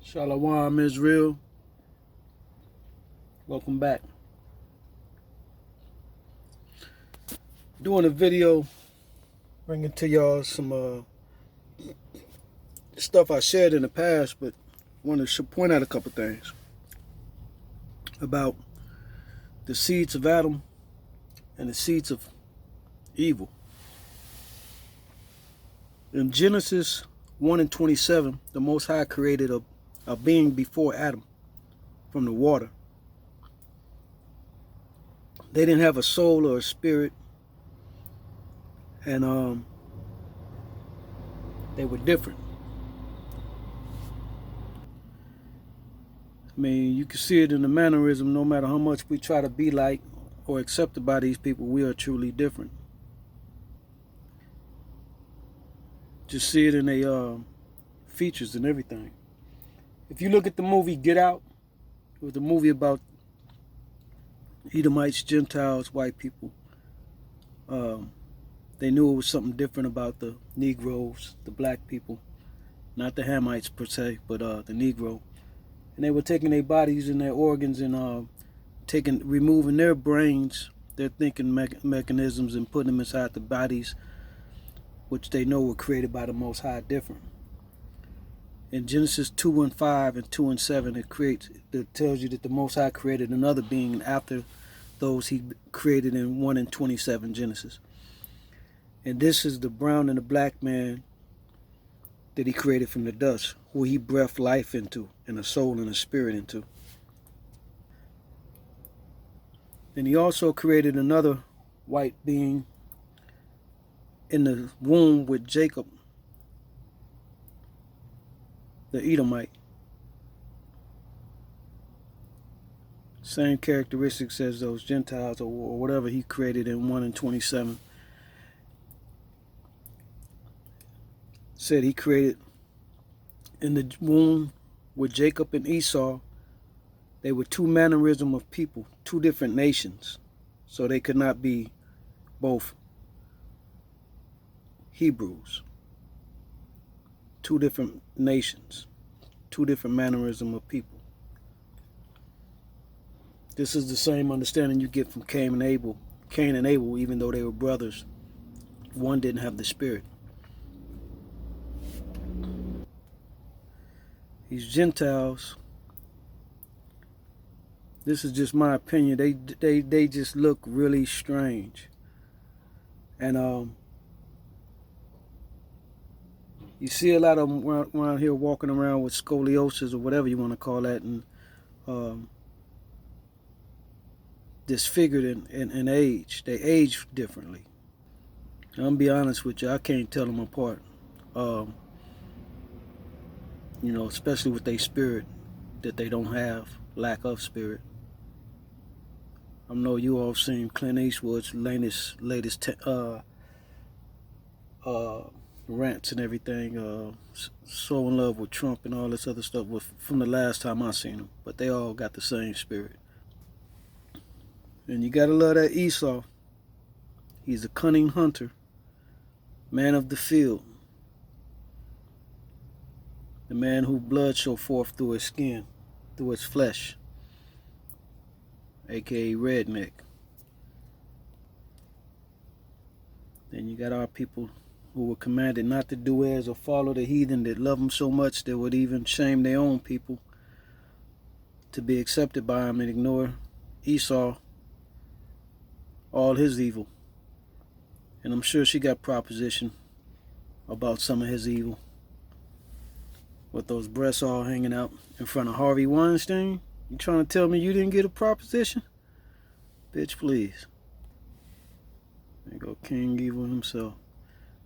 Shalom Israel. Welcome back. Doing a video bringing to y'all some stuff I shared in the past, but wanted to point out a couple things about the seeds of Adam and the seeds of evil. In Genesis 1 and 27, the Most High created a being before Adam from the water. They didn't have a soul or a spirit, and they were different. I mean, you can see it in the mannerism. No matter how much we try to be like or accepted by these people, we are truly different. Just see it in their features and everything. If you look at the movie Get Out, it was a movie about Edomites, Gentiles, white people. They knew it was something different about the Negroes, the black people, not the Hamites per se, but the Negro. And they were taking their bodies and their organs and removing their brains, their thinking mechanisms, and putting them inside the bodies, which they know were created by the Most High different. In Genesis 2 and 5 and 2 and 7, it tells you that the Most High created another being after those he created in 1 and 27 Genesis. And this is the brown and the black man that he created from the dust, who he breathed life into, and a soul and a spirit into. And he also created another white being in the womb with Jacob, the Edomite. Same characteristics as those Gentiles or whatever he created in 1 and 27. Said he created in the womb with Jacob and Esau. They were two mannerism of people, two different nations. So they could not be both Hebrews. Two different nations, two different mannerism of people. This is the same understanding you get from Cain and Abel, even though they were brothers. One didn't have the spirit. These Gentiles, this is just my opinion, they just look really strange. And you see a lot of them around here walking around with scoliosis or whatever you want to call that, and disfigured in age. They age differently. I'm going to be honest with you, I can't tell them apart. Especially with their spirit, that they don't have, lack of spirit. I know you all have seen Clint Eastwood's latest rants and everything, so in love with Trump and all this other stuff from the last time I seen them. But they all got the same spirit. And you gotta love that Esau. He's a cunning hunter, man of the field. The man whose blood shall forth through his skin, through his flesh, aka redneck. Then you got our people who were commanded not to do as or follow the heathen that love them so much they would even shame their own people to be accepted by him and ignore Esau, all his evil. And I'm sure she got proposition about some of his evil. With those breasts all hanging out in front of Harvey Weinstein? You trying to tell me you didn't get a proposition? Bitch, please. There you go, King Evil himself.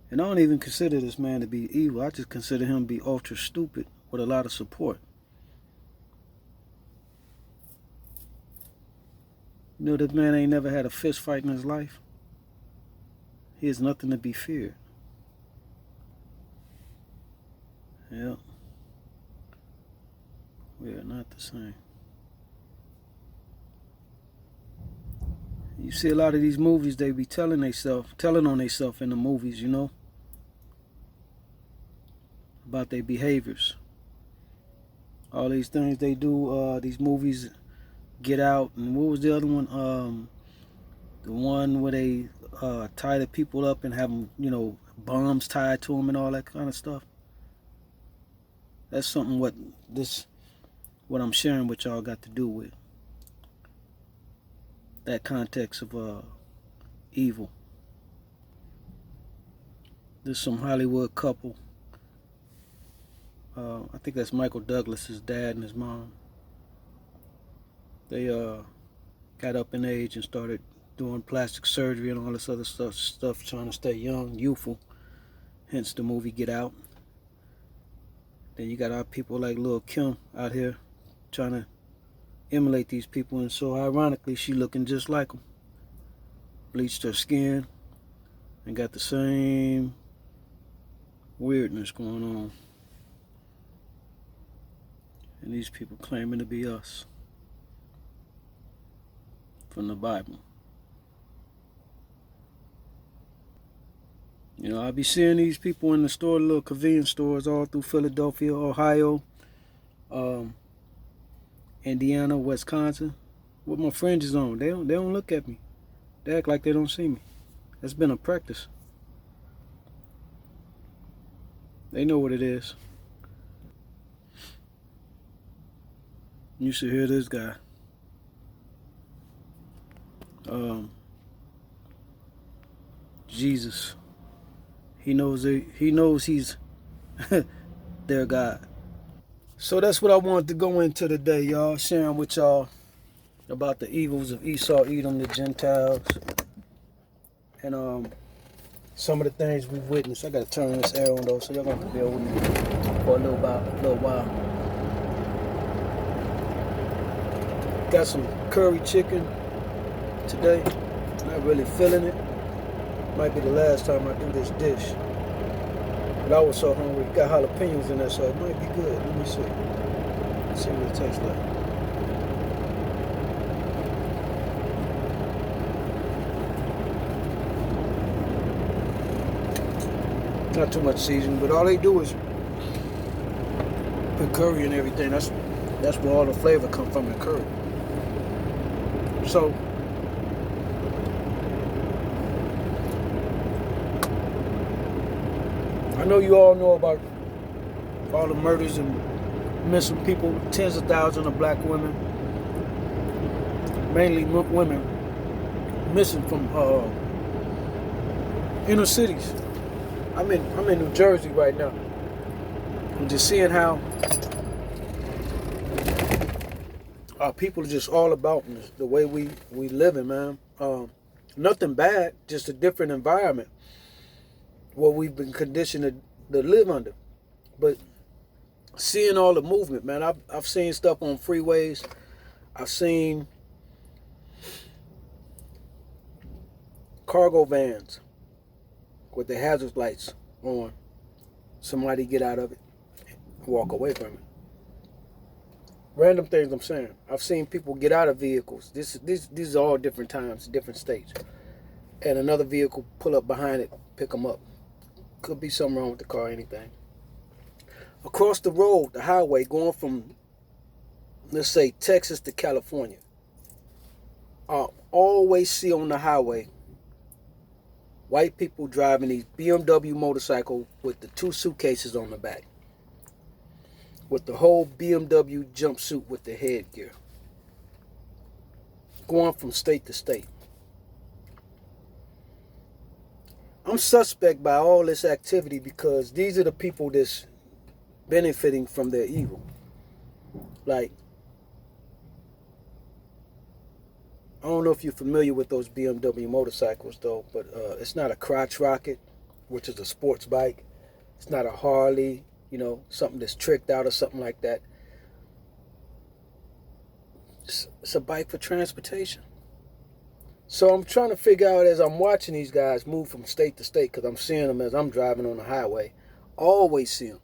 And I don't even consider this man to be evil. I just consider him to be ultra stupid with a lot of support. You know, this man ain't never had a fist fight in his life. He has nothing to be feared. Yeah. We are not the same. You see a lot of these movies, they be telling on themselves in the movies, about their behaviors. All these things they do, these movies, Get Out, and what was the other one? The one where they tie the people up and have them, bombs tied to them and all that kind of stuff. That's something what I'm sharing with y'all got to do with that context of evil. There's some Hollywood couple. I think that's Michael Douglas's dad and his mom. They got up in age and started doing plastic surgery and all this other stuff trying to stay young, youthful. Hence the movie Get Out. Then you got our people like Lil Kim out here trying to emulate these people, and so ironically she looking just like them. Bleached her skin and got the same weirdness going on. And these people claiming to be us from the Bible. I be seeing these people in the store, little convenience stores all through Philadelphia, Ohio, Indiana, Wisconsin, with my fringes on. They don't look at me. They act like they don't see me. That's been a practice. They know what it is. You should hear this guy. Jesus. He knows he's their God. So that's what I wanted to go into today, y'all. Sharing with y'all about the evils of Esau, Edom, the Gentiles, and some of the things we've witnessed. I gotta turn this air on though, so y'all gonna have to bear with me for a little while. Got some curry chicken today. Not really feeling it. Might be the last time I do this dish. But I was so hungry. Got jalapenos in there, so it might be good. Let me see. Let's see what it tastes like. Not too much seasoning, but all they do is put curry and everything. That's where all the flavor comes from, the curry. So I know you all know about all the murders and missing people, tens of thousands of black women, mainly women, missing from inner cities. I'm in New Jersey right now. I'm just seeing how our people are just all about the way we living, man. Nothing bad, just a different environment. What we've been conditioned to live under. But seeing all the movement, man, I've seen stuff on freeways. I've seen cargo vans with the hazard lights on. Somebody get out of it and walk away from it. Random things I'm saying. I've seen people get out of vehicles. These are all different times, different states. And another vehicle pull up behind it, pick them up. Could be something wrong with the car, anything. Across the road, the highway, going from, let's say, Texas to California. I always see on the highway white people driving these BMW Motorcycle with the 2 suitcases on the back. With the whole BMW jumpsuit with the headgear. Going from state to state. I'm suspect by all this activity because these are the people that's benefiting from their evil. Like, I don't know if you're familiar with those BMW motorcycles though, but it's not a crotch rocket, which is a sports bike. It's not a Harley, something that's tricked out or something like that. It's a bike for transportation. So I'm trying to figure out as I'm watching these guys move from state to state, because I'm seeing them as I'm driving on the highway. Always see them.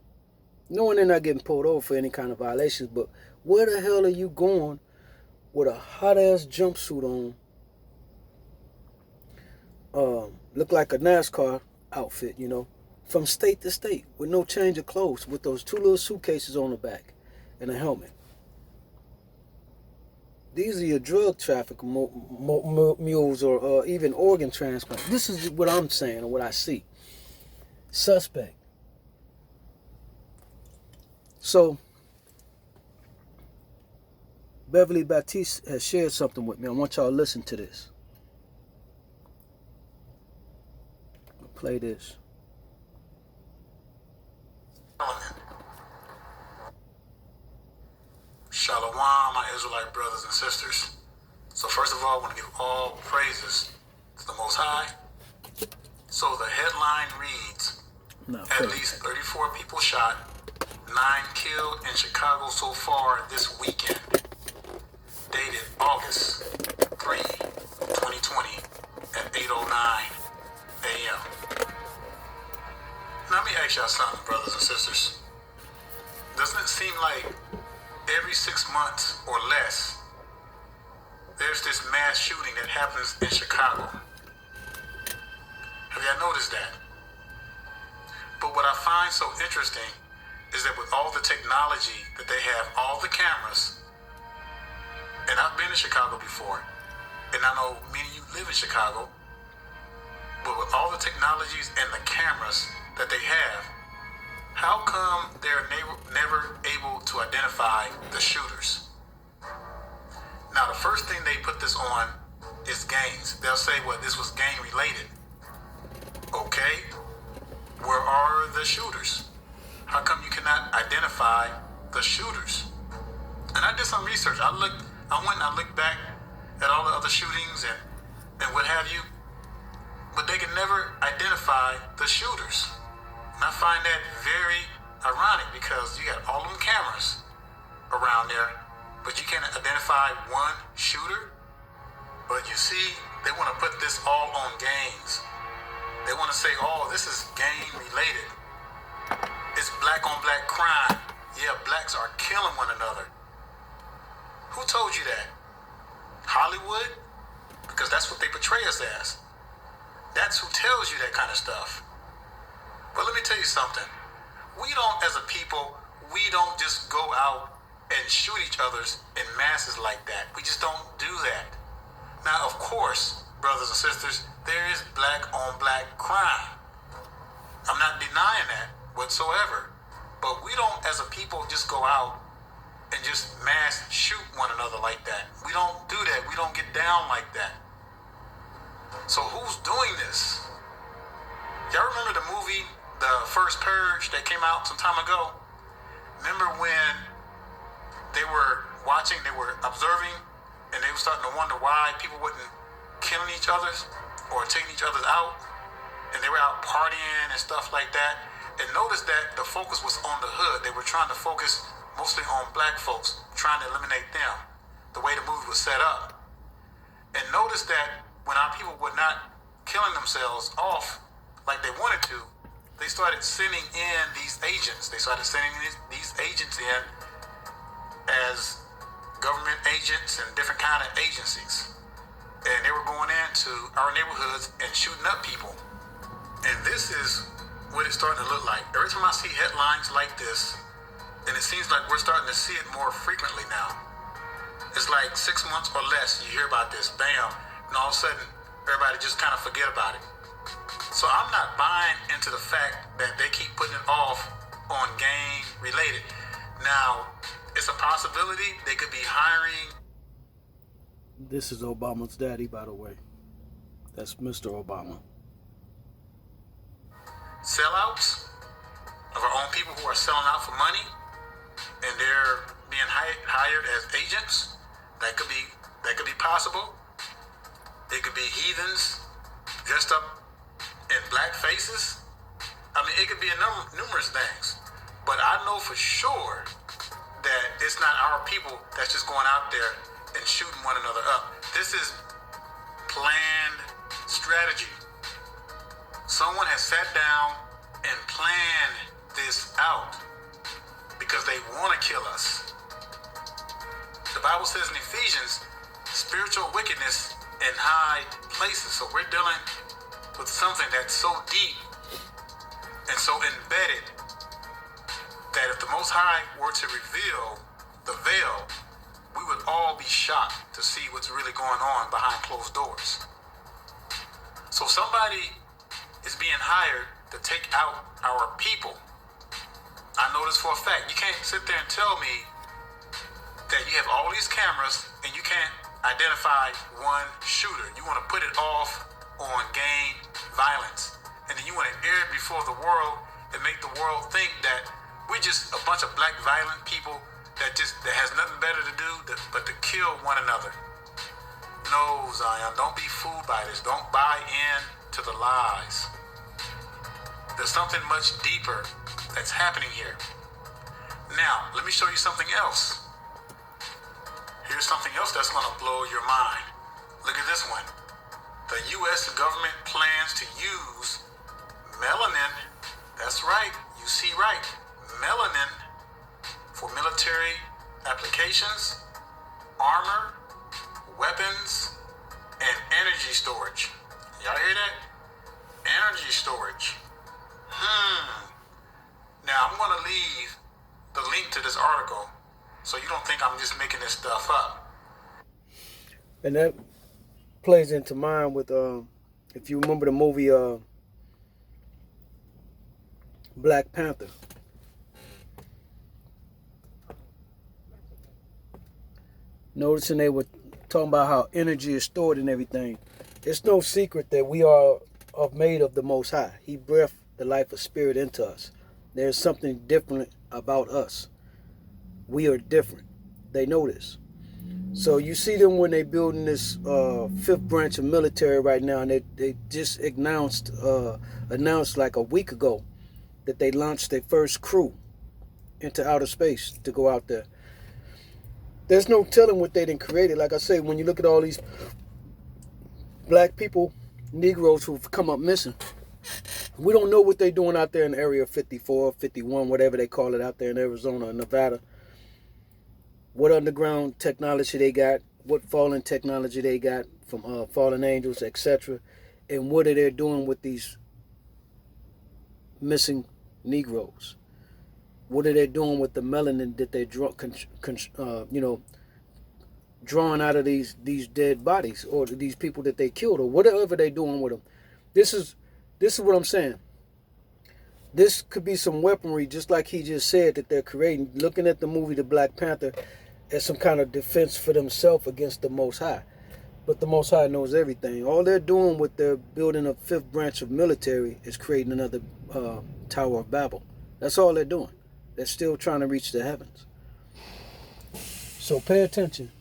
Knowing they're not getting pulled over for any kind of violations, but where the hell are you going with a hot-ass jumpsuit on? Look like a NASCAR outfit, from state to state with no change of clothes with those 2 little suitcases on the back. and a helmet. These are your drug traffic mules, or even organ transplant. This is what I'm saying and what I see. Suspect. So, Beverly Baptiste has shared something with me. I want y'all to listen to this. I'll play this. Shalom, my Israelite brothers and sisters. So first of all, I want to give all praises to the Most High. So the headline reads, at least 34 people shot, 9 killed in Chicago so far this weekend. Dated August 3, 2020 at 8:09 a.m. Now let me ask y'all something, brothers and sisters. Doesn't it seem like every 6 months or less, there's this mass shooting that happens in Chicago? Have y'all noticed that? But what I find so interesting is that with all the technology that they have, all the cameras, and I've been to Chicago before, and I know many of you live in Chicago, but with all the technologies and the cameras that they have, how come they're never able to identify the shooters? Now, the first thing they put this on is gangs. They'll say, well, this was gang related. Okay, where are the shooters? How come you cannot identify the shooters? And I did some research. I went and I looked back at all the other shootings and what have you, but they can never identify the shooters. And I find that very ironic because you got all them cameras around there, but you can't identify one shooter. But you see, they want to put this all on gangs. They want to say, oh, this is gang related. It's black on black crime. Yeah, blacks are killing one another. Who told you that? Hollywood? Because that's what they portray us as. That's who tells you that kind of stuff. But let me tell you something. We don't, as a people, we don't just go out and shoot each other's in masses like that. We just don't do that. Now, of course, brothers and sisters, there is black on black crime. I'm not denying that whatsoever. But we don't, as a people, just go out and just mass shoot one another like that. We don't do that. We don't get down like that. So who's doing this? Y'all remember the movie, The First Purge, that came out some time ago? Remember when they were watching, they were observing, and they were starting to wonder why people wasn't killing each other or taking each other out, and they were out partying and stuff like that. And notice that the focus was on the hood. They were trying to focus mostly on black folks, trying to eliminate them, the way the movie was set up. And notice that when our people were not killing themselves off like they wanted to, they started sending in these agents. They started sending these agents in as government agents and different kind of agencies. And they were going into our neighborhoods and shooting up people. And this is what it's starting to look like. Every time I see headlines like this, and it seems like we're starting to see it more frequently now. It's like 6 months or less, you hear about this, bam, and all of a sudden, everybody just kind of forget about it. So I'm not buying into the fact that they keep putting it off on gang related. Now, it's a possibility they could be hiring. This is Obama's daddy, by the way. That's Mr. Obama. Sellouts of our own people who are selling out for money, and they're being hired as agents. That could be possible. It could be heathens dressed up in black faces. I mean, it could be numerous things. But I know for sure that it's not our people that's just going out there and shooting one another up. This is planned strategy. Someone has sat down and planned this out because they want to kill us. The Bible says in Ephesians, spiritual wickedness in high places. So we're dealing with something that's so deep and so embedded that if the the Most High were to reveal the veil, we would all be shocked to see what's really going on behind closed doors. So somebody is being hired to take out our people. I know this for a fact. You can't sit there and tell me that you have all these cameras and you can't identify one shooter. You want to put it off on gang violence. And then you want to air it before the world and make the world think that we're just a bunch of black violent people that has nothing better to do but to kill one another. No, Zion, don't be fooled by this. Don't buy in to the lies. There's something much deeper that's happening here. Now, let me show you something else. Here's something else that's going to blow your mind. Look at this one. The U.S. government plans to use melanin, that's right, you see right, melanin for military applications, armor, weapons, and energy storage. Y'all hear that? Energy storage. Now, I'm going to leave the link to this article so you don't think I'm just making this stuff up. And that plays into mine with, if you remember the movie Black Panther. Noticing they were talking about how energy is stored and everything. It's no secret that we are made of the Most High. He breathed the life of spirit into us. There's something different about us. We are different. They know this. So you see them when they building this fifth branch of military right now, and they just announced like a week ago that they launched their first crew into outer space to go out there. There's no telling what they done created. Like I say, when you look at all these black people, Negroes who've come up missing, we don't know what they're doing out there in Area 54, 51, whatever they call it out there in Arizona and Nevada. What underground technology they got, what fallen technology they got from fallen angels, etc. And what are they doing with these missing Negroes? What are they doing with the melanin that they drawing out of these dead bodies, or these people that they killed, or whatever they're doing with them? This is what I'm saying. This could be some weaponry, just like he just said, that they're creating. Looking at the movie The Black Panther as some kind of defense for themselves against the Most High. But the Most High knows everything. All they're doing with their building a fifth branch of military is creating another Tower of Babel. That's all they're doing. They're still trying to reach the heavens. So pay attention.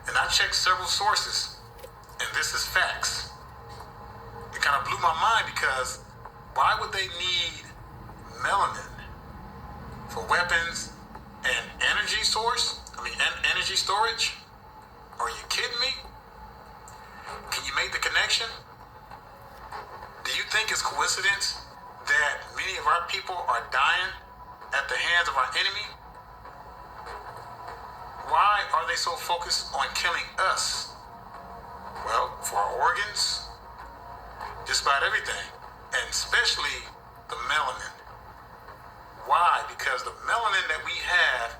And I checked several sources, and this is facts. It kind of blew my mind, because why would they need melanin for weapons and energy source? Energy storage? Are you kidding me? Can you make the connection? Do you think it's coincidence that many of our people are dying at the hands of our enemy? Why are they so focused on killing us? Well, for our organs, just about everything, and especially the melanin. Why? Because the melanin that we have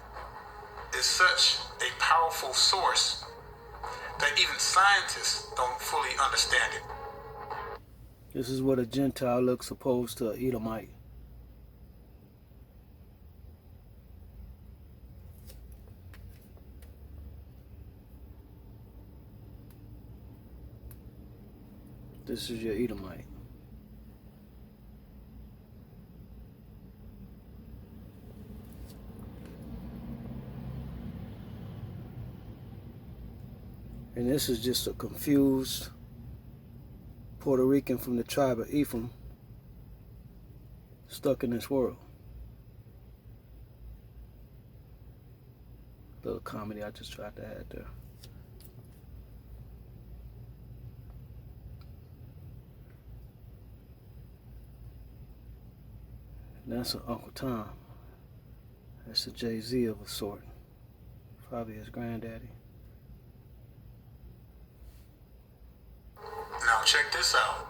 is such a powerful source that even scientists don't fully understand it. This is what a Gentile looks opposed to an Edomite. This is your Edomite. And this is just a confused Puerto Rican from the tribe of Ephraim stuck in this world. Little comedy I just tried to add there. And that's an Uncle Tom. That's a Jay-Z of a sort. Probably his granddaddy. Now check this out.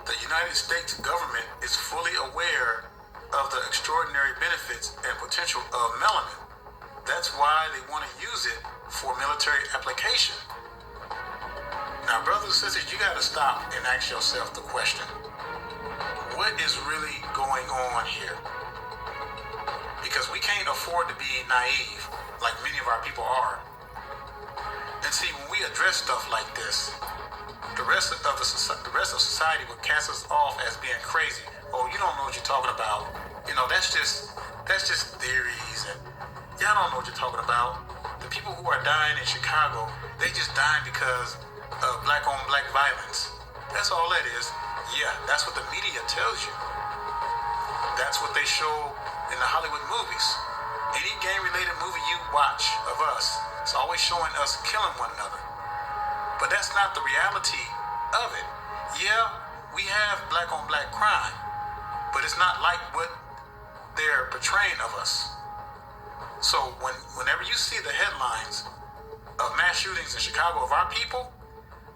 The United States government is fully aware of the extraordinary benefits and potential of melanin. That's why they want to use it for military application. Now, brothers and sisters, you got to stop and ask yourself the question, what is really going on here? Because we can't afford to be naive like many of our people are. And see, when we address stuff like this, the rest of society would cast us off as being crazy. Oh, you don't know what you're talking about. You know, that's just theories, and y'all don't know what you're talking about. The people who are dying in Chicago, they just dying because of black-on-black violence. That's all that is. Yeah, that's what the media tells you. That's what they show in the Hollywood movies. Any gang-related movie you watch of us, it's always showing us killing one another. But that's not the reality of it. Yeah, we have black-on-black crime, but it's not like what they're portraying of us. So whenever you see the headlines of mass shootings in Chicago of our people,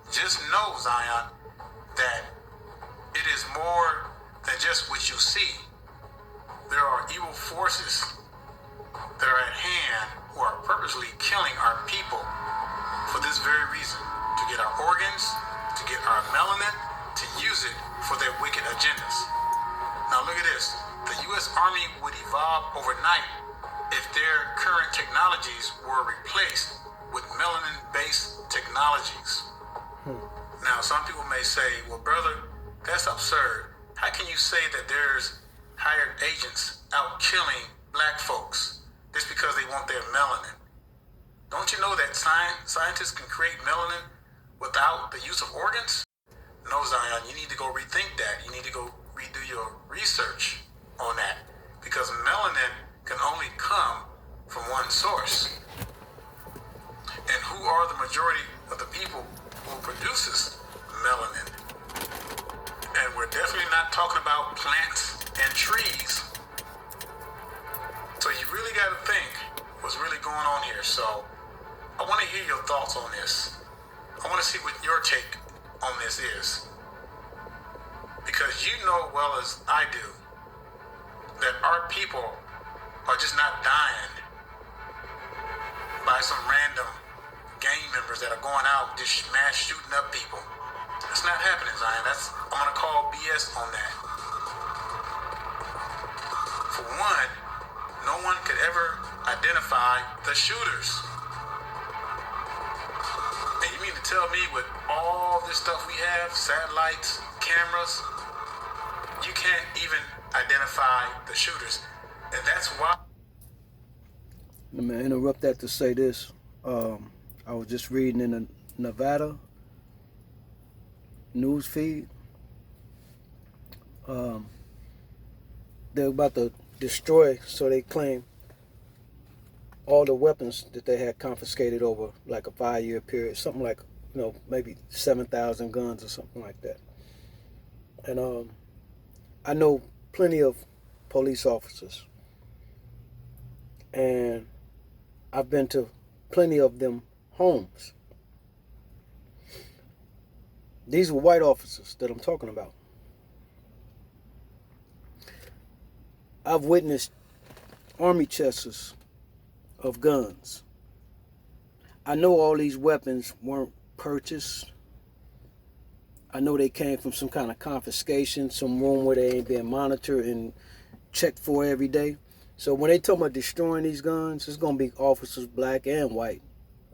just know, Zion, that it is more than just what you see. There are evil forces that are at hand who are purposely killing our people for this very reason, to get our organs, to get our melanin, to use it for their wicked agendas. Now look at this. The U.S. Army would evolve overnight if their current technologies were replaced with melanin-based technologies. Now, some people may say, well, brother, that's absurd. How can you say that there's hired agents out killing black folks just because they want their melanin? Don't you know that scientists can create melanin without the use of organs? No, Zion, you need to go rethink that. You need to go redo your research on that, because melanin can only come from one source. And who are the majority of the people who produces melanin? And we're definitely not talking about plants and trees. So you really got to think what's really going on here. So I want to hear your thoughts on this. I want to see what your take on this is. Because you know well as I do that our people are just not dying by some random gang members that are going out just mass shooting up people. That's not happening, Zion. I'm gonna call BS on that. For one, no one could ever identify the shooters. And you mean to tell me with all this stuff we have, satellites, cameras, you can't even identify the shooters? And that's why. Let me interrupt that to say this. I was just reading in the Nevada news feed. They're about to destroy, so they claim, all the weapons that they had confiscated over like a 5-year period, something like, maybe 7,000 guns or something like that. And I know plenty of police officers, and I've been to plenty of them homes. These were white officers that I'm talking about. I've witnessed army chests of guns. I know all these weapons weren't purchased. I know they came from some kind of confiscation, some room where they ain't being monitored and checked for every day. So when they talk about destroying these guns, it's gonna be officers, black and white,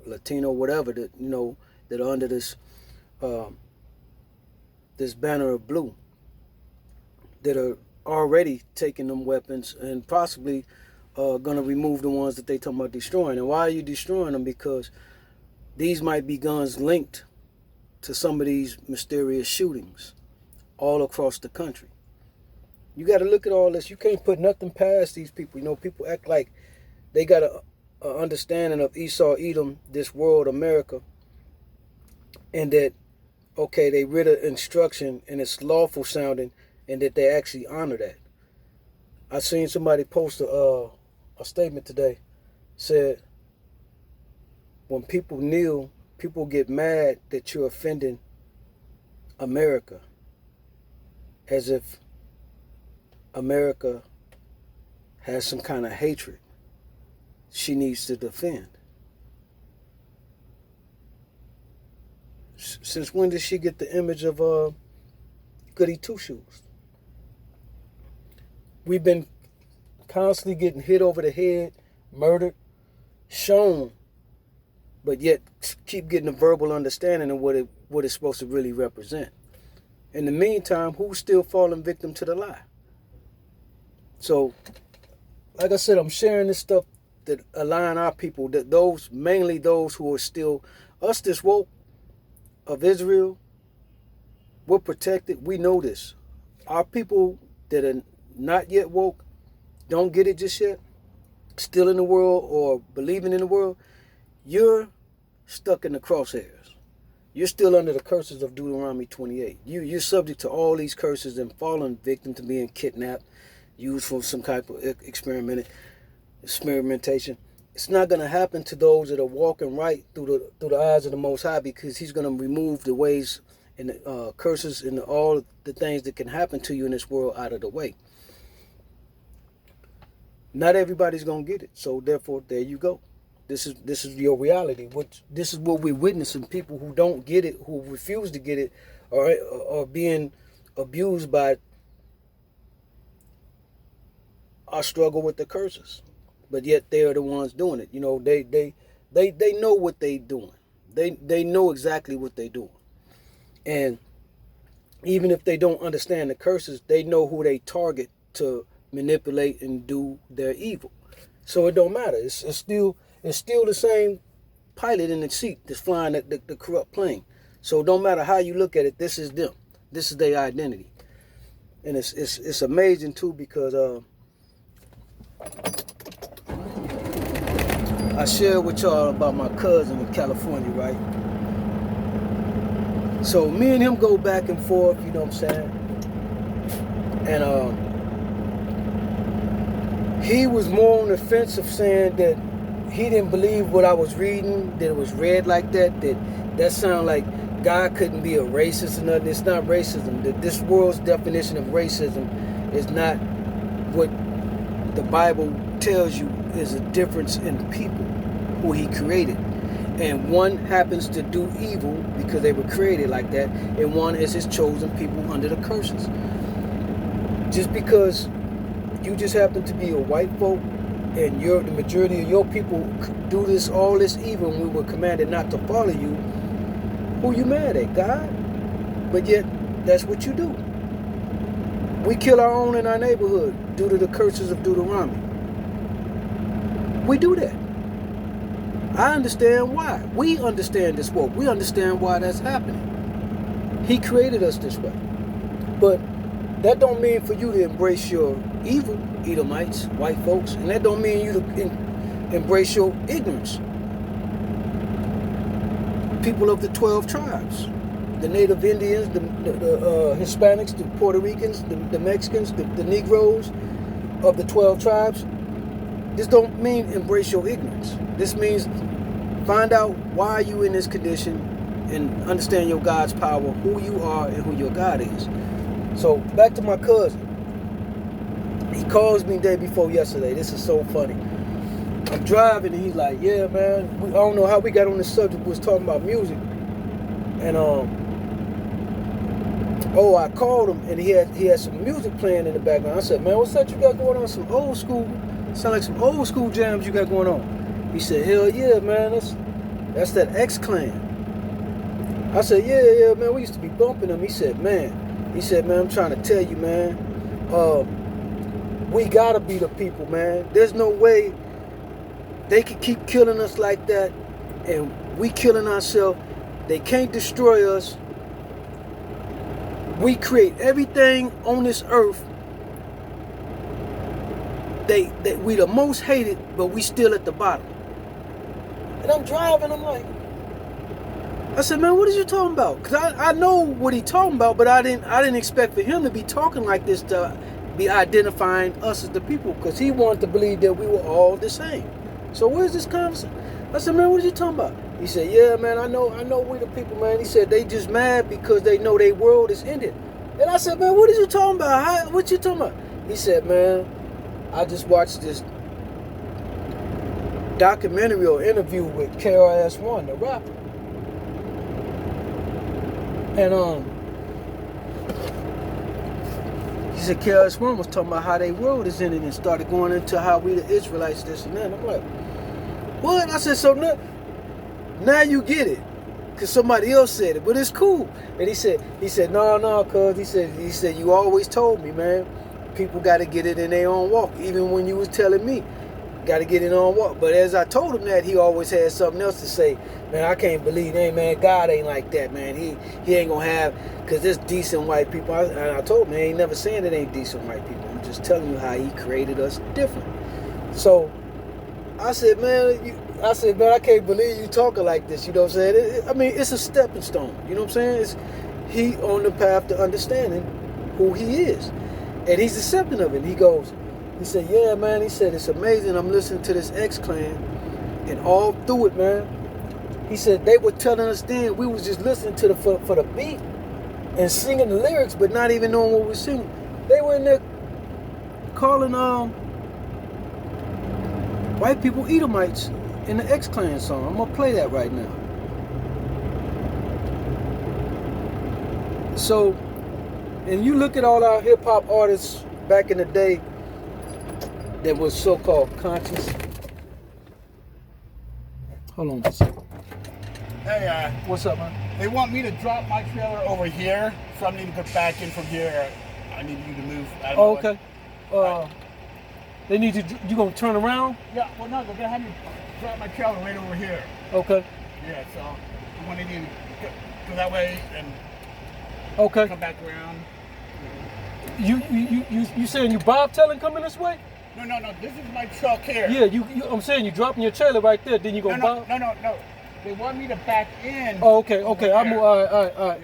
Latino, whatever, that that are under this this banner of blue, that are already taking them weapons and possibly gonna remove the ones that they talking about destroying. And why are you destroying them? Because these might be guns linked to some of these mysterious shootings all across the country. You got to look at all this. You can't put nothing past these people. People act like they got a understanding of Esau, Edom, this world, America, and that, okay, they read an instruction and it's lawful sounding, and that they actually honor that. I seen somebody post a statement today, said, when people kneel, people get mad that you're offending America, as if America has some kind of hatred she needs to defend. Since when did she get the image of Goody Two Shoes? We've been constantly getting hit over the head, murdered, shown, but yet keep getting a verbal understanding of what it's supposed to really represent. In the meantime, who's still falling victim to the lie? So, like I said, I'm sharing this stuff that align our people, that those, mainly those who are still, us this woke of Israel, we're protected. We know this. Our people that are not yet woke, don't get it just yet, still in the world or believing in the world, you're stuck in the crosshairs. You're still under the curses of Deuteronomy 28. You're subject to all these curses and fallen victim to being kidnapped, used for some type of experimentation. It's not going to happen to those that are walking right through the eyes of the Most High, because He's going to remove the ways and the curses and all the things that can happen to you in this world out of the way. Not everybody's going to get it, so therefore, there you go. This is your reality. This is what we're witnessing. People who don't get it, who refuse to get it, are being abused by our struggle with the curses. But yet they are the ones doing it. You know, they know what they're doing. They know exactly what they're doing. And even if they don't understand the curses, they know who they target to manipulate and do their evil. So it don't matter. It's still the same pilot in the seat that's flying the corrupt plane. So it don't matter how you look at it, this is them. This is their identity. And it's amazing too, because I shared with y'all about my cousin in California, right? So me and him go back and forth, you know what I'm saying? And he was more on the fence of saying that he didn't believe what I was reading, that it was read like that sounded like God couldn't be a racist or nothing. It's not racism. This world's definition of racism is not what the Bible tells you is a difference in people who He created. And one happens to do evil because they were created like that, and one is His chosen people under the curses. Just because you just happen to be a white folk and the majority of your people do all this evil, and we were commanded not to follow you, who you mad at? God? But yet, that's what you do. We kill our own in our neighborhood due to the curses of Deuteronomy. We do that. I understand why. We understand this woke. We understand why that's happening. He created us this way. But that don't mean for you to embrace your evil, Edomites, white folks, and that don't mean you to embrace your ignorance. People of the 12 tribes, the Native Indians, the Hispanics, the Puerto Ricans, the Mexicans, the Negroes of the 12 tribes. This don't mean embrace your ignorance. This means find out why you in this condition and understand your God's power, who you are and who your God is. So back to my cousin. He calls me day before yesterday. This is so funny. I'm driving and he's like, yeah, man, I don't know how we got on this subject. We was talking about music. And I called him and he had some music playing in the background. I said, man, what's that you got going on? Some old school, sound like some old school jams you got going on. He said, hell yeah, man, that's that X-Clan. I said, yeah, man, we used to be bumping them. He said, man, I'm trying to tell you, man, we gotta be the people, man. There's no way they can keep killing us like that and we killing ourselves. They can't destroy us. We create everything on this earth. We the most hated, but we still at the bottom. And I'm driving, I'm like, I said, man, what are you talking about? Because I know what he's talking about, but I didn't expect for him to be talking like this, to be identifying us as the people, because he wanted to believe that we were all the same. So where's this conversation? I said, man, what are you talking about? He said, yeah, man, I know we the people, man. He said, they just mad because they know their world is ended. And I said, man, what are you talking about? What you talking about? He said, man, I just watched this documentary or interview with KRS-One, the rapper. And he said KRS-One was talking about how they world is ending and started going into how we the Israelites this and that. And I'm like, what? I said, so now you get it. Cause somebody else said it, but it's cool. And he said, no, cuz he said, you always told me, man, people gotta get it in their own walk. Even when you was telling me, gotta get it on walk. But as I told him that, he always had something else to say. Man, I can't believe, hey man, God ain't like that, man. He ain't gonna have, cause there's decent white people. And I told him, I ain't never saying it ain't decent white people. I'm just telling you how he created us different. So I said, man, I can't believe you talking like this. You know what I'm saying? I mean, it's a stepping stone. You know what I'm saying? He on the path to understanding who he is. And he's accepting of it. He said, yeah, man. He said, it's amazing. I'm listening to this X-Clan. And all through it, man. He said, they were telling us then, we was just listening to for the beat and singing the lyrics, but not even knowing what we were singing. They were in there calling white people Edomites in the X-Clan song. I'm going to play that right now. So, and you look at all our hip-hop artists back in the day that was so-called conscious. Hold on a second. Hey, what's up, man? They want me to drop my trailer over here, so I need to go back in from here. I need you to move out of the way. Okay. They need you gonna turn around? Yeah, well, no, they're gonna have me drop my trailer right over here. Okay. Yeah, so I wanted you to go that way and come back around. You saying you bobtailing coming this way? No, this is my truck here. Yeah, I'm saying you dropping your trailer right there, then you go bob? No. They want me to back in. Oh, okay. I'll move. All right.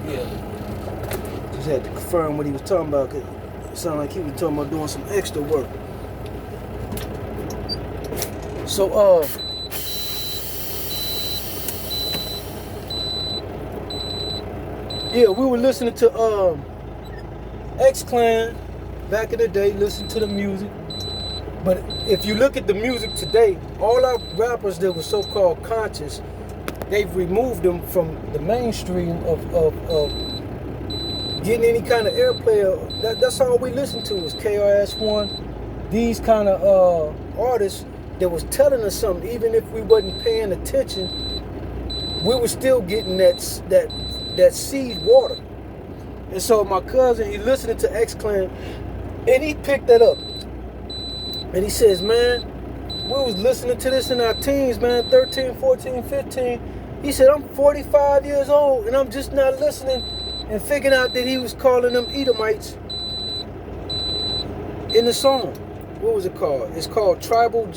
Yeah. Just had to confirm what he was talking about, cause it sounded like he was talking about doing some extra work. So, yeah, we were listening to X-Clan back in the day, listening to the music. But if you look at the music today, all our rappers that were so-called conscious, they've removed them from the mainstream of getting any kind of airplay. That's all we listen to is KRS-One, these kind of artists that was telling us something. Even if we wasn't paying attention, we were still getting that seed water. And so my cousin, he listening to X-Clan, and he picked that up. And he says, man, we was listening to this in our teens, man, 13, 14, 15. He said, I'm 45 years old, and I'm just not listening and figuring out that he was calling them Edomites in the song. What was it called? It's called Tribal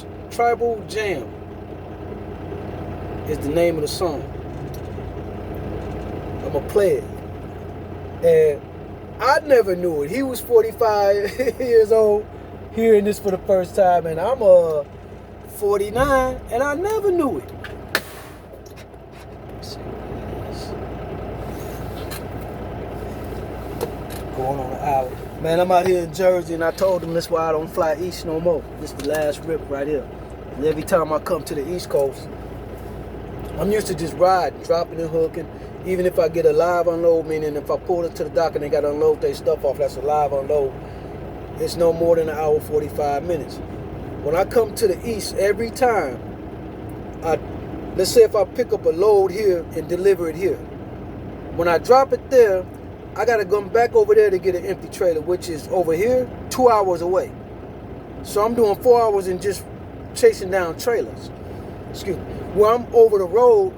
Jam is the name of the song. I'm going to play it. And I never knew it. He was 45 years old. Hearing this for the first time, and I'm 49, and I never knew it. Let's see what it is. Going on an hour. Man, I'm out here in Jersey, and I told them that's why I don't fly east no more. This is the last rip right here. And every time I come to the East Coast, I'm used to just riding, dropping and hooking. Even if I get a live unload, meaning if I pull it to the dock and they got to unload their stuff off, that's a live unload. It's no more than an hour, 45 minutes. When I come to the east, every time, let's say if I pick up a load here and deliver it here. When I drop it there, I got to come back over there to get an empty trailer, which is over here, 2 hours away. So I'm doing 4 hours and just chasing down trailers. Excuse me. Where I'm over the road,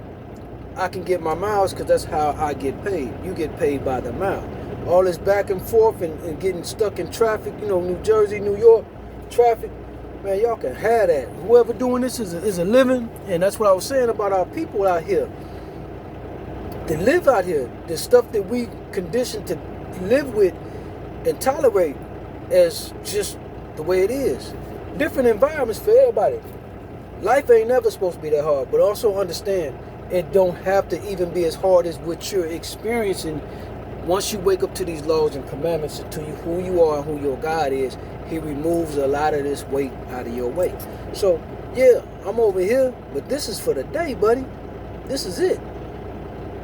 I can get my miles because that's how I get paid. You get paid by the mile. All this back and forth and getting stuck in traffic, you know, New Jersey, New York, traffic, man, y'all can have that. Whoever doing this is a living, and that's what I was saying about our people out here. They live out here. The stuff that we conditioned to live with and tolerate as just the way it is. Different environments for everybody. Life ain't never supposed to be that hard, but also understand it don't have to even be as hard as what you're experiencing once you wake up to these laws and commandments and to you who you are and who your God is, he removes a lot of this weight out of your way. So, yeah, I'm over here, but this is for the day, buddy. This is it.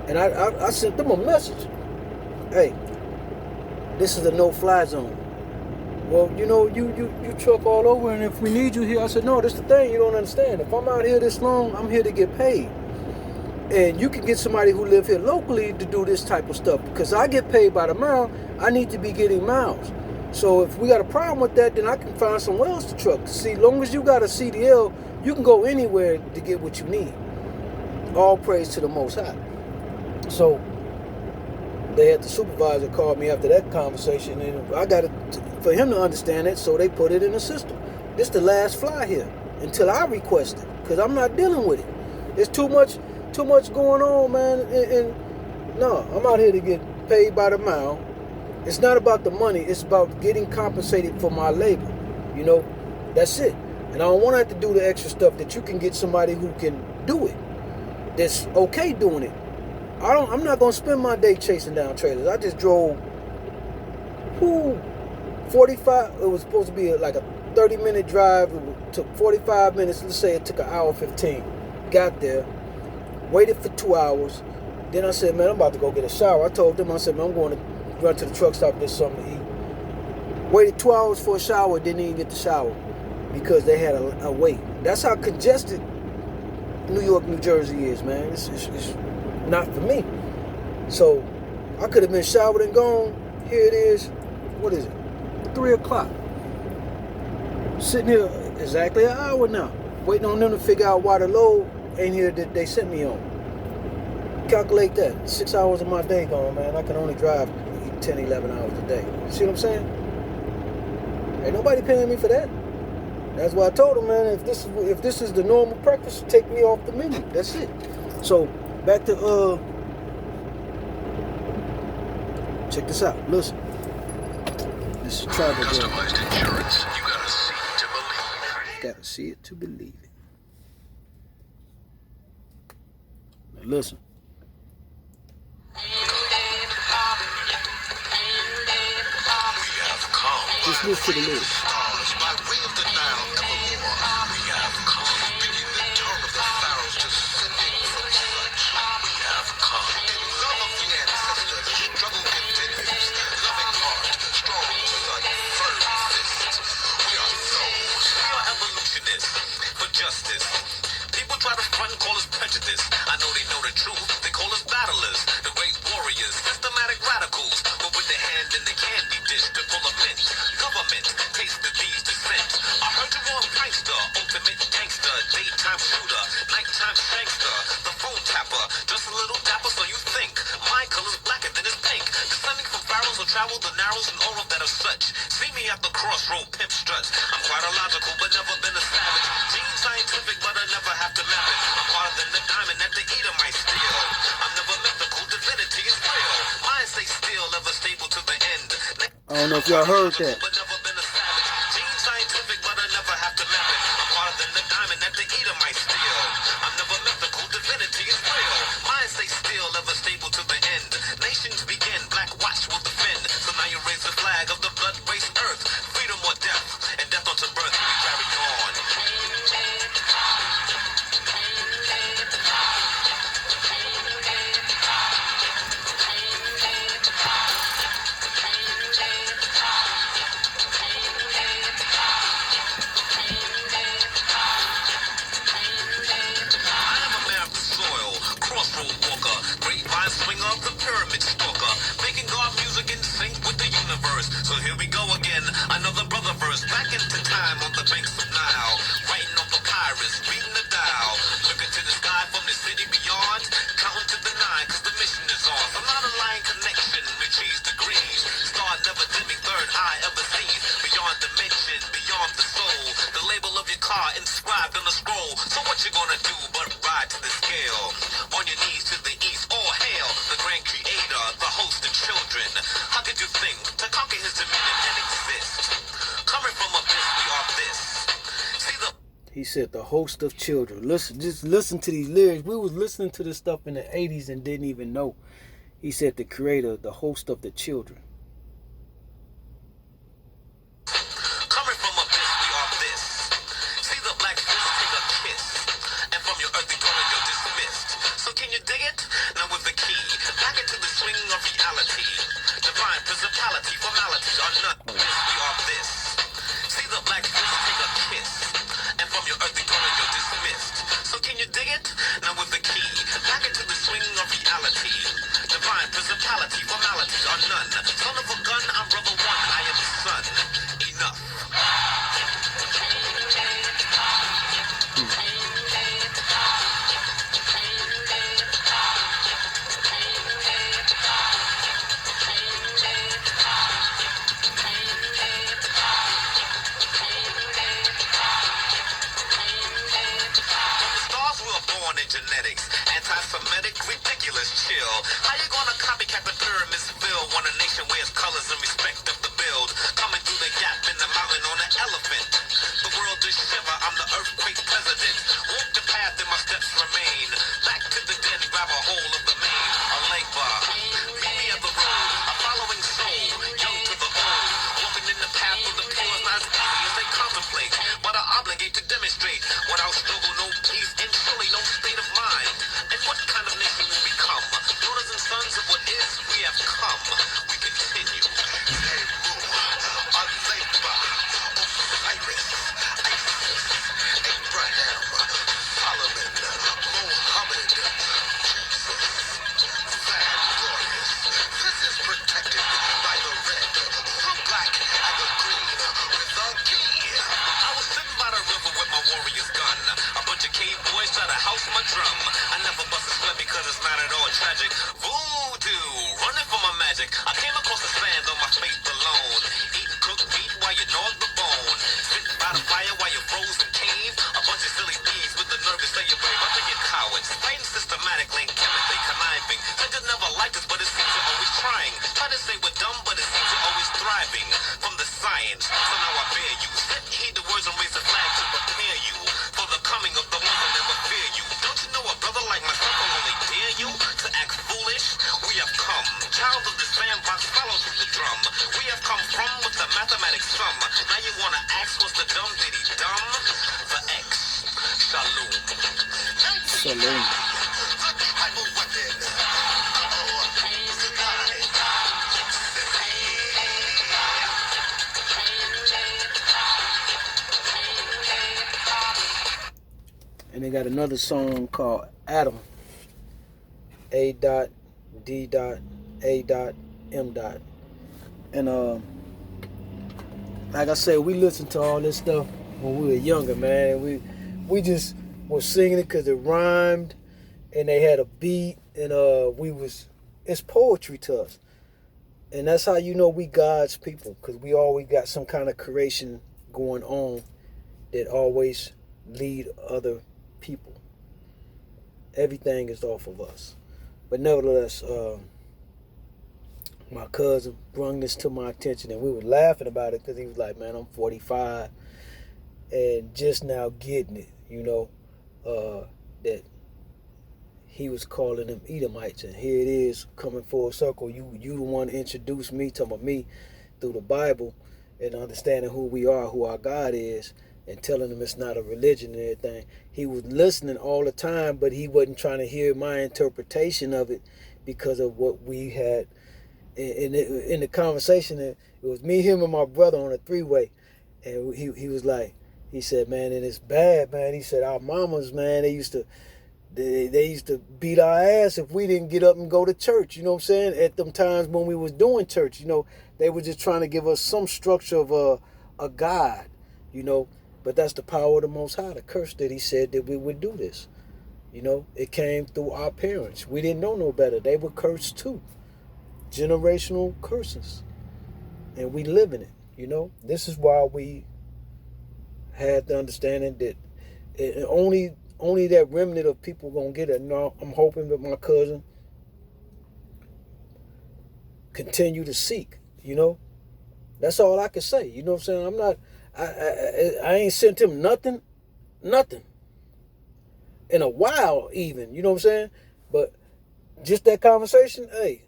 And I sent them a message. Hey, this is the no-fly zone. Well, you know, you truck all over, and if we need you here, I said, no, this is the thing, you don't understand. If I'm out here this long, I'm here to get paid. And you can get somebody who live here locally to do this type of stuff, because I get paid by the mile. I need to be getting miles. So if we got a problem with that, then I can find somewhere else to truck. See, as long as you got a CDL, you can go anywhere to get what you need. All praise to the Most High. So they had the supervisor call me after that conversation, and I got it for him to understand it, so they put it in the system. This the last fly here until I request it, because I'm not dealing with it. There's too much going on, man. And no, I'm out here to get paid by the mile. It's not about the money. It's about getting compensated for my labor. You know, that's it. And I don't want to have to do the extra stuff that you can get somebody who can do it, that's okay doing it. I'm not going to spend my day chasing down trailers. I just drove 45. It was supposed to be like a 30-minute drive. It took 45 minutes. Let's say it took an hour 15. Got there, waited for 2 hours. Then I said, man, I'm about to go get a shower. I told them, I said, man, I'm going to run to the truck stop, get something to eat. Waited 2 hours for a shower, didn't even get the shower because they had a wait. That's how congested New York, New Jersey is, man. It's not for me. So I could have been showered and gone. Here it is. What is it? 3 o'clock. Sitting here exactly an hour now, waiting on them to figure out why the load ain't here that they sent me on. Calculate that. 6 hours of my day gone, man. I can only drive 10, 11 hours a day. See what I'm saying? Ain't nobody paying me for that. That's why I told them, man, if this is the normal practice, take me off the menu. That's it. So back to check this out. Listen. This is travel. Customized insurance. You gotta see it to believe. Gotta see it to believe it. Now listen. Just listen to the lyrics. By way of the Nile evermore, we have come, speaking the tongue of the pharaohs, descending from such. We have come. In love of the ancestors, struggle continues. Loving heart, strong sun, firm fist. We are those. We are evolutionists for justice. People try to front and call us prejudice. I know they know the truth. They call us battlers, the great warriors, systematic radicals. But with their hand in the candy dish to full of mint. Government, taste the bees descent. I heard you on prankster, ultimate gangster, daytime shooter, nighttime prankster, the phone tapper, just a little dapper so you think. My color's blacker than his pink. Descending from pharaohs will travel the narrows and all of that of such. See me at the crossroad, pimp struts. I'm quite illogical, but never been a savage. Gene scientific, but I never have to map it. I'm harder than the diamond that the eater might steal. I'm never mythical, divinity is real. Mine stay still, ever stable to the end. I don't know if y'all heard that. But never been a savage. Gene scientific, but I never have to map it. I'm harder than the diamond that the eater might steal. I'm never mythical, divinity is real. Mine stay still, ever stable to the end. Nations begin, black watch will defend. So now you raise the flag of the blood-race earth. Freedom or death, and death unto birth. We carry on. So here we go again, another brother verse, back into time on the banks of Nile, writing on papyrus, reading the dial, looking to the sky from the city beyond, counting to the 9, cause the mission is on. I'm not a line connection, retrieves degrees, star never dimming, third eye ever sees, beyond dimension, beyond the soul, the label of your car inscribed on the scroll. So what you gonna do but ride to the scale, on your knees to the east, all hail the grand creator, the host and children. How could you think to conquer his dominion and exist? Coming from abyss, we are this. See the He said the host of children. Listen, just listen to these lyrics. We was listening to this stuff in the 80s and didn't even know. He said the creator, the host of the children. Coming from abyss, we are this. See the black fish take a kiss, and from your earthly dwelling you're dismissed. So can you dig it? Now with the key, back into the swing of reality. Divine principality, formalities are none. We are this. See the black fish take a kiss, and from your earthly dwelling you're dismissed. So can you dig it? Now with the key, back into the swing of reality. Divine principality, formalities are none. Son of a gun, I'm brother one, I am the son. Enough. Genetics, anti-Semitic, ridiculous chill. How you gonna copycat the pyramids build when a nation wears colors in respect of the build? Coming through the gap in the mountain on an elephant. The world is shiver, I'm the earthquake president. Walk the path and my steps remain. Back to the den, grab a hold of the main. A leg bar, meet me at the road. A following soul, young to the old. Walking in the path of the pure, not as easy as they contemplate. But I obligate to demonstrate. Without struggle, no peace, and surely no state of mind. And what kind of nation will become? Daughters and sons of what is, we have come. We continue. Osiris, Isis, Abraham, Solomon, Mohammed, Jesus, Van Glorious. This is protected by the red, the black, and the green with the key. I was sitting by the river with my warrior's gun. A bunch of cave boys try to house my drum. I never bust a sweat because it's not at all tragic. Voodoo, running for my magic. I came across the sand on my faith alone. Eating cooked meat while you gnaw the bone. Sitting by the fire while you froze and cave. A bunch of silly thieves with the nerve to say you're brave. I think you're cowards. Fighting systematically and chemically conniving. They just never liked us, but it seems you're always trying. Try to say we're dumb, but it seems you're always thriving. From the science, so now I bear you. Sit and heed the words and raise the flag to prepare you for the coming of the one that never fear you. Don't you know a brother like myself will only dare you to act foolish? We have come, child of the sandbox, follow through the drum. We have come from with the mathematics sum. Now you wanna ask what's the dumb diddy dumb? The X, Shalom. Shalom. The tribal weapon. And they got another song called Adam. A dot, D dot, A dot, M dot. And like I said, we listened to all this stuff when we were younger, man. We just was singing it because it rhymed and they had a beat, and it's poetry to us. And that's how you know we God's people, because we always got some kind of creation going on that always lead other people. Everything is off of us. But nevertheless, my cousin brought this to my attention, and we were laughing about it because he was like, man, I'm 45 and just now getting it, that he was calling them Edomites. And here it is coming full circle. You the one introduced me, talking about me, through the Bible and understanding who we are, who our God is, and telling him it's not a religion and everything. He was listening all the time, but he wasn't trying to hear my interpretation of it because of what we had in the conversation. It was me, him, and my brother on a three-way. And he was like, he said, man, and it's bad, man. He said, our mamas, man, they used to beat our ass if we didn't get up and go to church, you know what I'm saying? At them times when we was doing church, they were just trying to give us some structure of a God, But that's the power of the Most High, the curse that he said that we would do this. It came through our parents. We didn't know no better. They were cursed too. Generational curses. And we live in it, This is why we had the understanding that only that remnant of people gonna get it. No, I'm hoping that my cousin continue to seek, That's all I can say. You know what I'm saying? I'm not, I ain't sent him nothing in a while even, you know what I'm saying? But just that conversation, hey,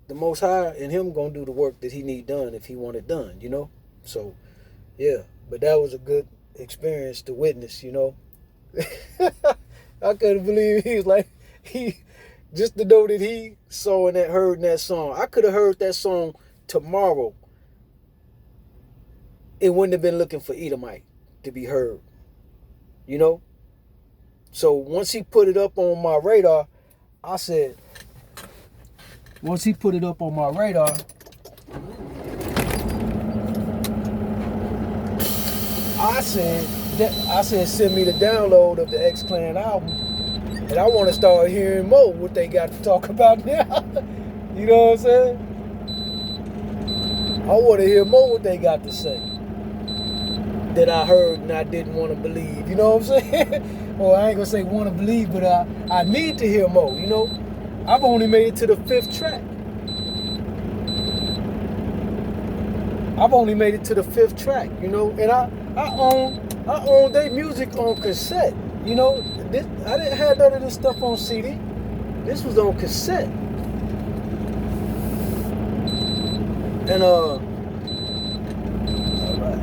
the Most High and him gonna do the work that he need done if he want it done, you know. So yeah, but that was a good experience to witness, you know. I couldn't believe he was like he just to know that he saw and that heard in that song. I could have heard that song tomorrow. It wouldn't have been looking for Edomite to be heard, you know. So once he put it up on my radar, I said, once he put it up on my radar, I said, send me the download of the X-Clan album, and I want to start hearing more what they got to talk about now. You know what I'm saying? I want to hear more what they got to say that I heard and I didn't want to believe. You know what I'm saying? Well, I ain't gonna say want to believe, but I need to hear more. You know, I've only made it to the 5th track. I've only made it to the 5th track. You know, and I own their music on cassette. You know, I didn't have none of this stuff on CD. This was on cassette. And all right.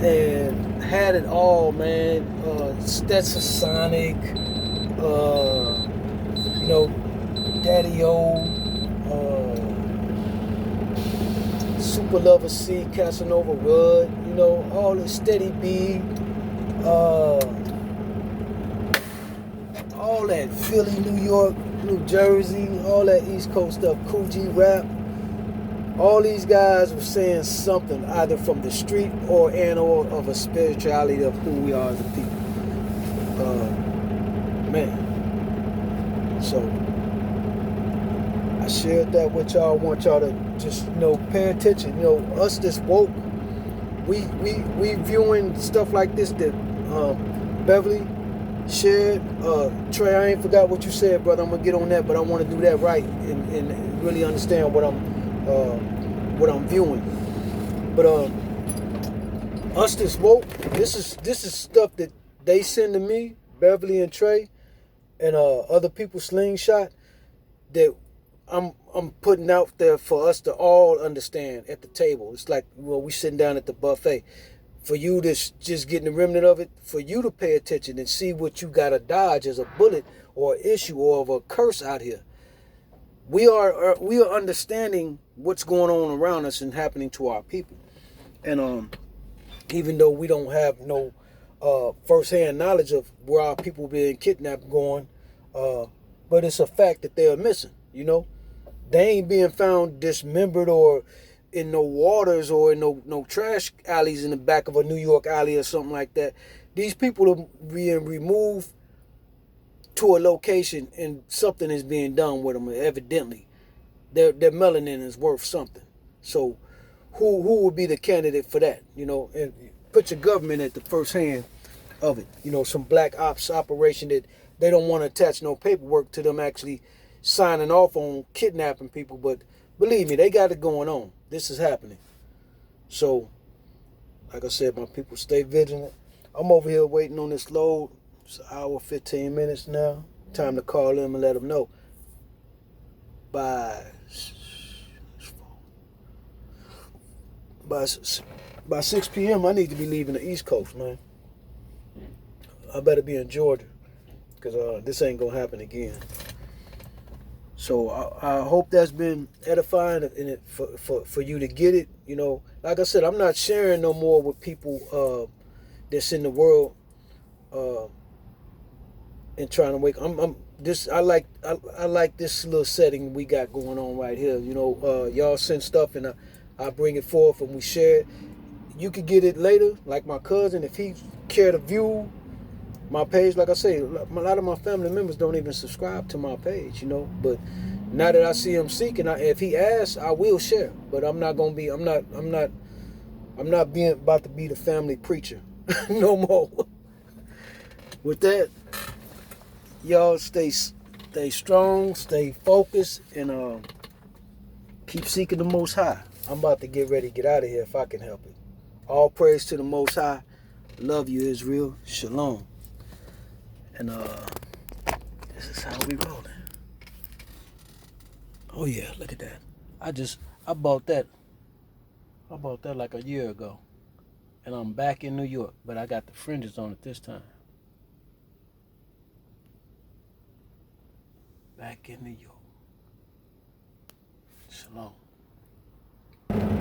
And had it all, man. Stetson Sonic, you know, Daddy O, Super Lover C, Casanova Rudd, you know, all the Steady B, all that Philly, New York, New Jersey, all that East Coast stuff, Coogee Rap. All these guys were saying something either from the street or of a spirituality of who we are as a people. Man. So I shared that with y'all. I want y'all to just, you know, pay attention. You know, us that's woke, we viewing stuff like this that Beverly shared. Trey, I ain't forgot what you said, brother. I'm gonna get on that, but I want to do that right and really understand what I'm viewing. But us that's woke, this is stuff that they send to me, Beverly and Trey, and other people slingshot, that I'm putting out there for us to all understand at the table. It's like, well, we sitting down at the buffet. For you to just getting the remnant of it, for you to pay attention and see what you got to dodge as a bullet or issue or of a curse out here. We are understanding what's going on around us and happening to our people. And even though we don't have no first-hand knowledge of where our people being kidnapped going, but it's a fact that they're missing, you know. They ain't being found dismembered or in no waters or in no trash alleys in the back of a New York alley or something like that. These people are being removed to a location and something is being done with them. Evidently, their melanin is worth something. So, who would be the candidate for that? You know, and put your government at the first hand of it. You know, some black ops operation that they don't want to attach no paperwork to them actually signing off on kidnapping people, but believe me, they got it going on. This is happening. So, like I said, my people, stay vigilant. I'm over here waiting on this load. It's an hour, 15 minutes now. Time to call them and let them know. By 6 p.m., I need to be leaving the East Coast, man. I better be in Georgia, because this ain't going to happen again. So I hope that's been edifying in it for you to get it. You know, like I said, I'm not sharing no more with people that's in the world and trying to wake. I like this little setting we got going on right here. You know, y'all send stuff and I bring it forth and we share it. You could get it later, like my cousin, if he care to view my page. Like I say, a lot of my family members don't even subscribe to my page, you know. But now that I see him seeking, if he asks, I will share. But I'm not gonna be. I'm not being about to be the family preacher no more. With that, y'all stay strong, stay focused, and keep seeking the Most High. I'm about to get ready to get out of here if I can help it. All praise to the Most High. Love you, Israel. Shalom. And this is how we rolling. Oh yeah, look at that. I bought that. I bought that like a year ago. And I'm back in New York, but I got the fringes on it this time. Back in New York. Shalom.